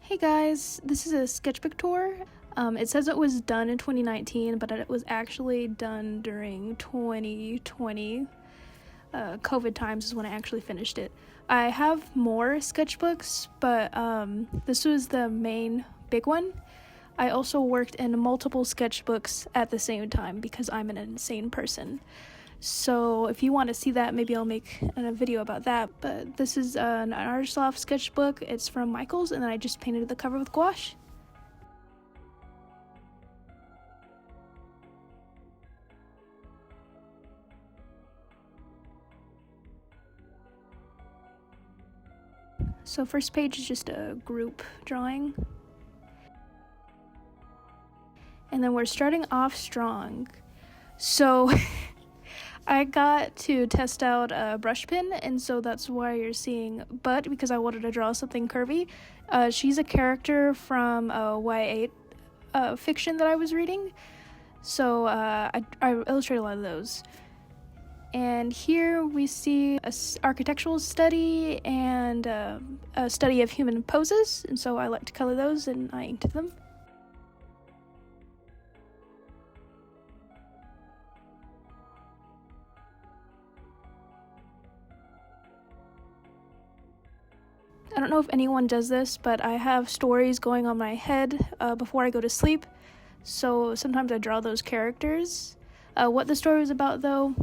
Hey guys, this is a sketchbook tour. It says it was done in 2019, but it was actually done during 2020. COVID times is when I actually finished it. I have more sketchbooks, but this was the main big one. I also worked in multiple sketchbooks at the same time because I'm an insane person. So if you want to see that, maybe I'll make a video about that. But this is an Artist Loft sketchbook. It's from Michaels, and then I just painted the cover with gouache. So first page is just a group drawing. And then we're starting off strong. So I got to test out a brush pen, and so that's why you're seeing Butt, because I wanted to draw something curvy. She's a character from a YA fiction that I was reading, so I illustrated a lot of those. And here we see a architectural study and a study of human poses, and so I like to color those and I inked them. I don't know if anyone does this, but I have stories going on my head before I go to sleep, so sometimes I draw those characters. What the story was about, though,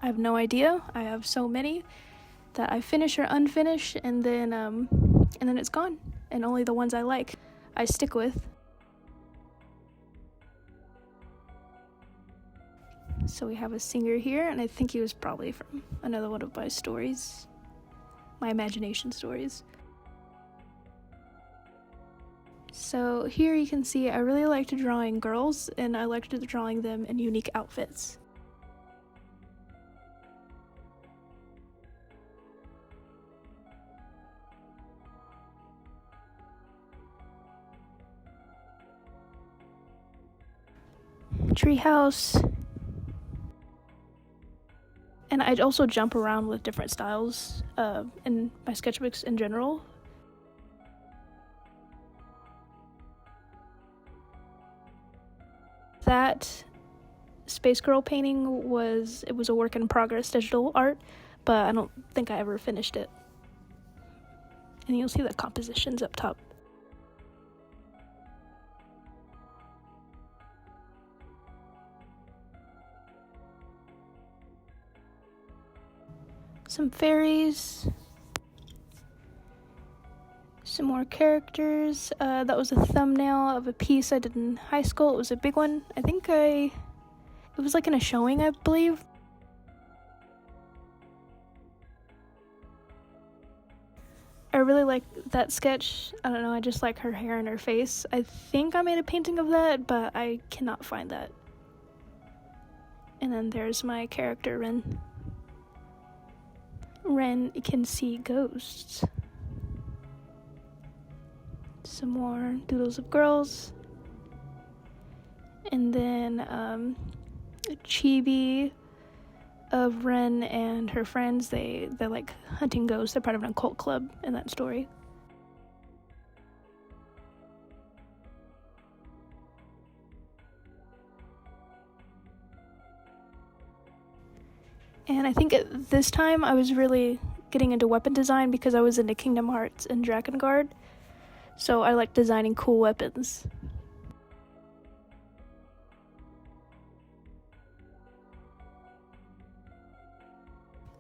I have no idea. I have so many that I finish or unfinish, and then it's gone, and only the ones I like I stick with. So we have a singer here, and I think he was probably from another one of my stories, my imagination stories. So here you can see I really liked drawing girls, and I liked drawing them in unique outfits. Treehouse. And I'd also jump around with different styles in my sketchbooks in general. That Space Girl painting was a work in progress digital art, but I don't think I ever finished it. And you'll see the compositions up top. Some fairies. Some more characters. That was a thumbnail of a piece I did in high school. It was a big one. It was like in a showing, I believe. I really like that sketch. I don't know, I just like her hair and her face. I think I made a painting of that, but I cannot find that. And then there's my character, Ren. Ren can see ghosts. Some more doodles of girls. And then a chibi of Ren and her friends. They're like hunting ghosts. They're part of an occult club in that story. And I think at this time I was really getting into weapon design because I was into Kingdom Hearts and Dragon Guard. So I like designing cool weapons.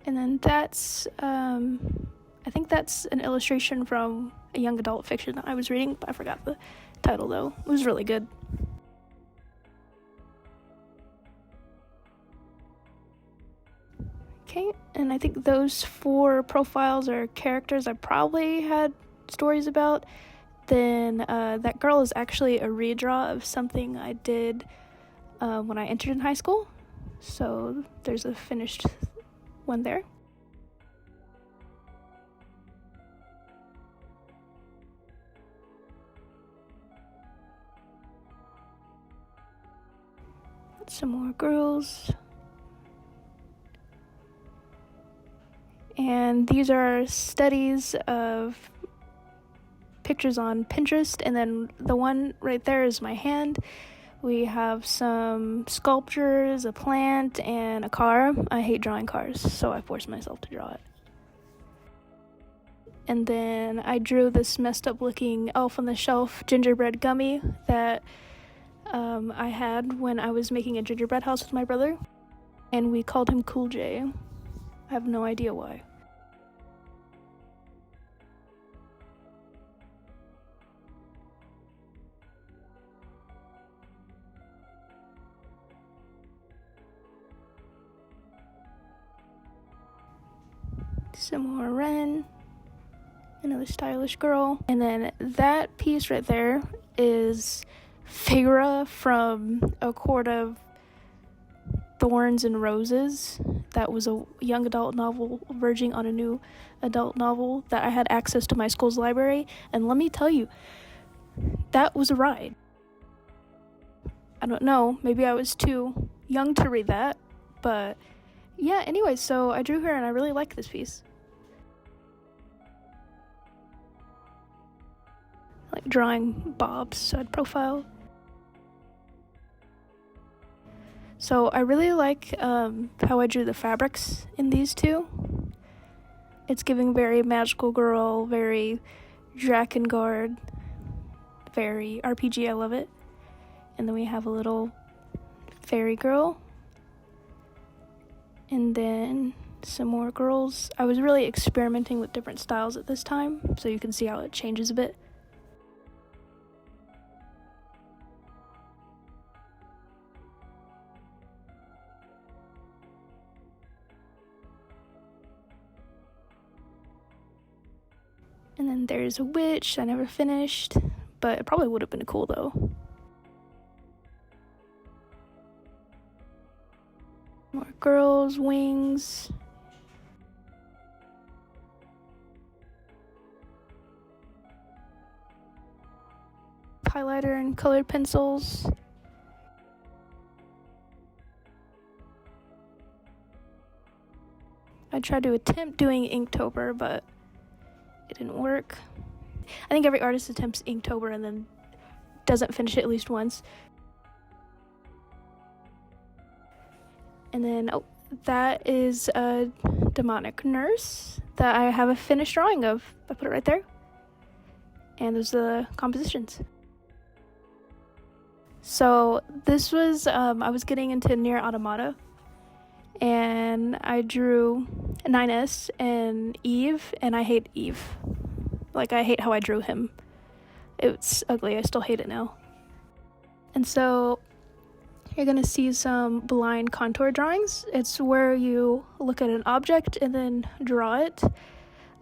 And then that's, I think that's an illustration from a young adult fiction that I was reading, but I forgot the title though. It was really good. Okay, and I think those 4 profiles are characters I probably had stories about. Then that girl is actually a redraw of something I did when I entered in high school. So there's a finished one there. Some more girls. And these are studies of pictures on Pinterest, and then the one right there is my hand. We have some sculptures, a plant, and a car. I hate drawing cars, so I forced myself to draw it. And then I drew this messed up looking Elf on the Shelf gingerbread gummy that I had when I was making a gingerbread house with my brother. And we called him Cool J. I have no idea why. Some more Ren, another stylish girl, and then that piece right there is Feyre from A Court of Thorns and Roses. That was a young adult novel verging on a new adult novel that I had access to my school's library, and let me tell you, that was a ride. I don't know, maybe I was too young to read that, but yeah, anyway, so I drew her and I really like this piece. I like drawing Bob's side profile. So I really like how I drew the fabrics in these two. It's giving very magical girl, very Drakengard, very RPG, I love it. And then we have a little fairy girl. And then some more girls. I was really experimenting with different styles at this time, so you can see how it changes a bit. And then there's a witch I never finished, but it probably would have been cool though. More girls, wings. Highlighter and colored pencils. I tried to attempt doing Inktober, but it didn't work. I think every artist attempts Inktober and then doesn't finish it at least once. And then, that is a demonic nurse that I have a finished drawing of. I put it right there. And those are the compositions. So this was, I was getting into Nier Automata. And I drew 9S and Eve, and I hate Eve. Like, I hate how I drew him. It's ugly, I still hate it now. And so you're gonna see some blind contour drawings. It's where you look at an object and then draw it.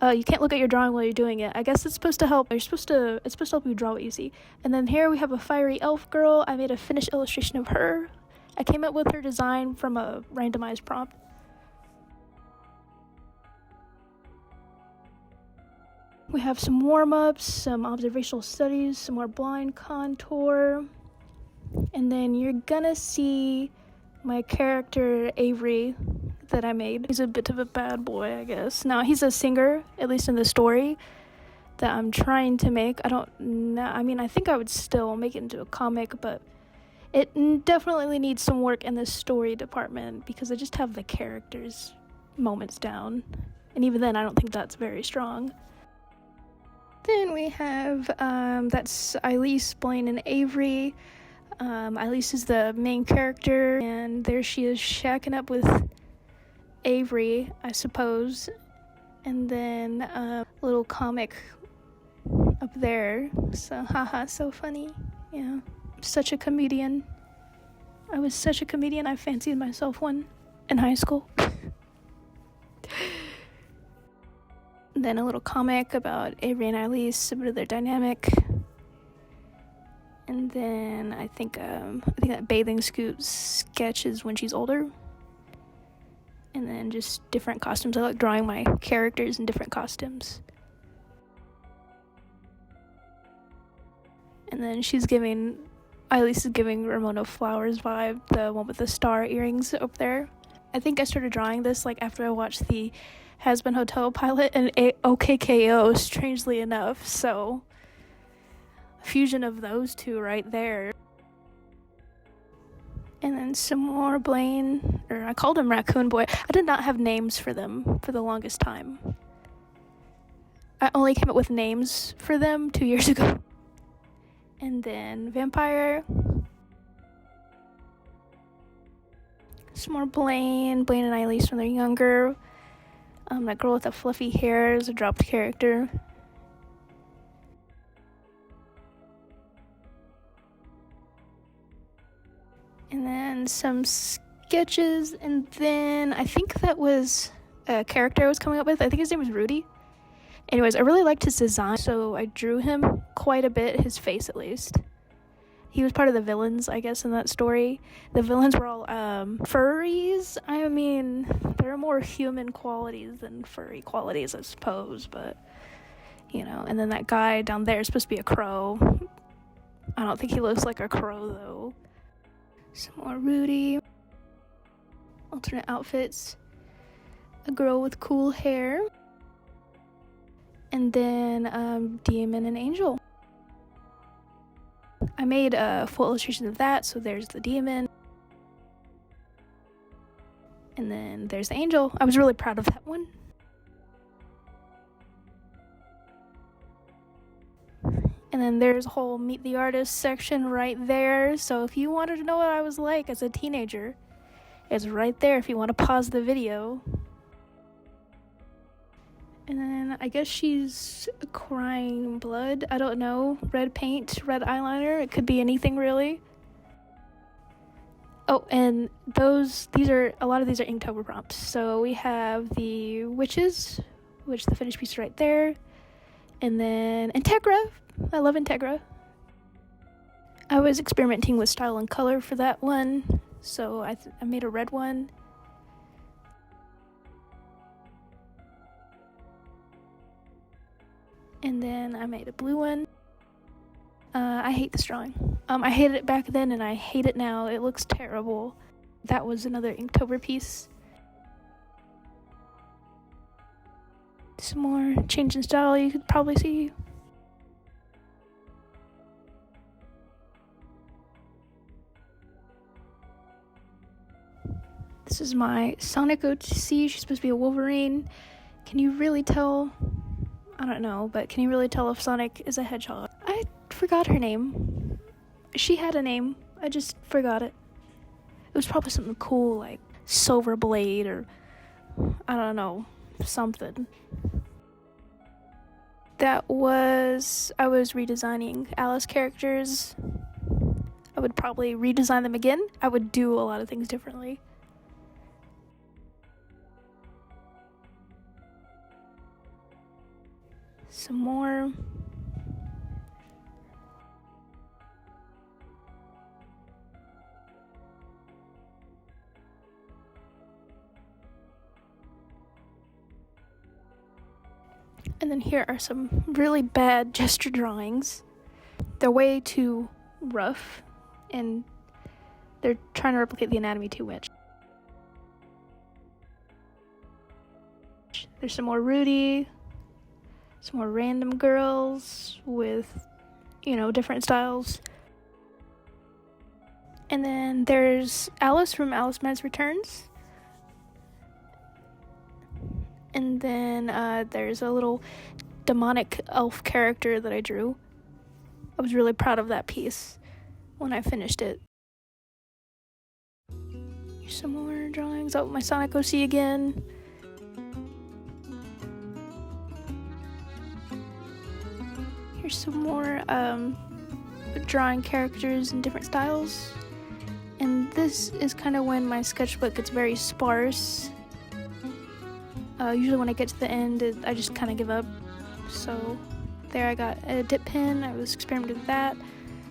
You can't look at your drawing while you're doing it. I guess it's supposed to help. It's supposed to help you draw easy. And then here we have a fiery elf girl. I made a finished illustration of her. I came up with her design from a randomized prompt. We have some warm-ups, some observational studies, some more blind contour. And then you're gonna see my character, Avery, that I made. He's a bit of a bad boy, I guess. Now, he's a singer, at least in the story that I'm trying to make. I don't know. I mean, I think I would still make it into a comic, but it definitely needs some work in the story department because I just have the characters' moments down. And even then, I don't think that's very strong. Then we have, that's Elise, Blaine, and Avery. Elise is the main character, and there she is shacking up with Avery, I suppose. And then a little comic up there. So, haha, so funny. Yeah. Such a comedian. I was such a comedian, I fancied myself one in high school. Then a little comic about Avery and Elise, a bit of their dynamic. And then I think that bathing suit sketch is when she's older. And then just different costumes. I like drawing my characters in different costumes. And then Elise is giving Ramona Flowers vibe, the one with the star earrings up there. I think I started drawing this like after I watched the Has Been Hotel pilot and OKKO, strangely enough. So fusion of those two right there. And then some more Blaine, or I called him Raccoon Boy. I did not have names for them for the longest time. I only came up with names for them 2 years ago. And then Vampire. Some more Blaine and Eileen when they're younger. That girl with the fluffy hair is a dropped character. And then some sketches, and then I think that was a character I was coming up with. I think his name was Rudy. Anyways, I really liked his design, so I drew him quite a bit, his face at least. He was part of the villains, I guess, in that story. The villains were all furries. I mean, there are more human qualities than furry qualities, I suppose, but, you know. And then that guy down there is supposed to be a crow. I don't think he looks like a crow, though. Some more Rudy. Alternate outfits. A girl with cool hair. And then Demon and Angel. I made a full illustration of that, so there's the Demon. And then there's the Angel. I was really proud of that one. And then there's a whole Meet the Artist section right there. So if you wanted to know what I was like as a teenager, it's right there if you want to pause the video. And then I guess she's crying blood. I don't know. Red paint, red eyeliner. It could be anything really. Oh, and a lot of these are Inktober prompts. So we have the witches, which the finished piece is right there. And then Integra. I love Integra. I was experimenting with style and color for that one. So I made a red one. And then I made a blue one. I hate this drawing. I hated it back then and I hate it now. It looks terrible. That was another Inktober piece. Some more change in style you could probably see. This is my Sonic OTC. She's supposed to be a Wolverine. Can you really tell? I don't know, but can you really tell if Sonic is a hedgehog? I forgot her name. She had a name. I just forgot it. It was probably something cool like Silver Blade or I don't know, something. I was redesigning Alice characters. I would probably redesign them again. I would do a lot of things differently. Some more. And then here are some really bad gesture drawings. They're way too rough, and they're trying to replicate the anatomy too much. There's some more Rudy, some more random girls with, different styles. And then there's Alice from Alice Madness Returns. And then there's a little demonic elf character that I drew. I was really proud of that piece when I finished it. Here's some more drawings. Oh, my Sonic OC again. Here's some more drawing characters in different styles. And this is kind of when my sketchbook gets very sparse. Usually when I get to the end, I just kind of give up. So there I got a dip pen. I was experimenting with that.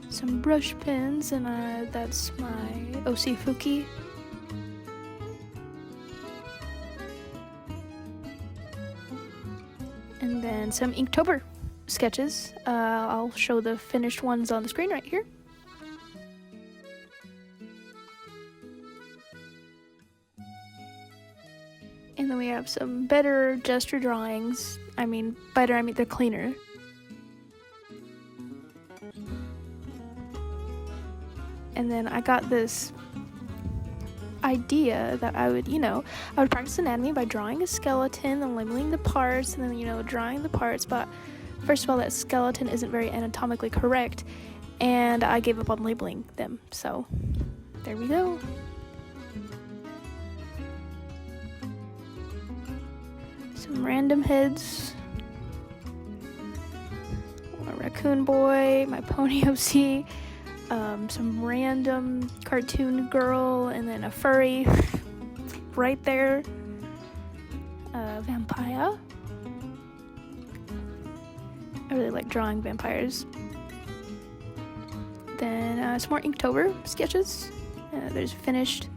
Some brush pens, and that's my OC Fuki. And then some Inktober sketches. I'll show the finished ones on the screen right here. And then we have some better gesture drawings. I mean, they're cleaner. And then I got this idea that I would practice anatomy by drawing a skeleton and labeling the parts, and then, drawing the parts. But first of all, that skeleton isn't very anatomically correct, and I gave up on labeling them. So there we go. Some random heads. A raccoon boy, my pony OC, some random cartoon girl, and then a furry right there. Vampire. I really like drawing vampires. Then some more Inktober sketches. There's a finished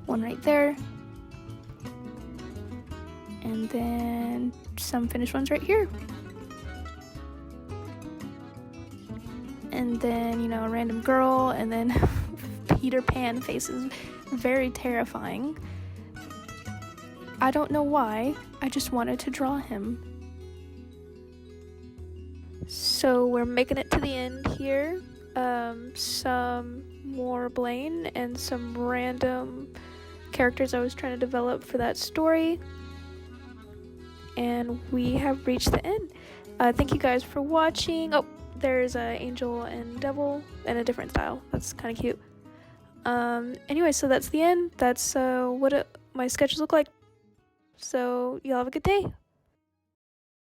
one right there. And then some finished ones right here. And then, a random girl, and then Peter Pan faces. Very terrifying. I don't know why, I just wanted to draw him. So we're making it to the end here. Some more Blaine and some random characters I was trying to develop for that story. And we have reached the end. Thank you guys for watching. Oh, there's an angel and devil in a different style. That's kind of cute. Anyway, so that's the end. That's what my sketches look like. So y'all have a good day.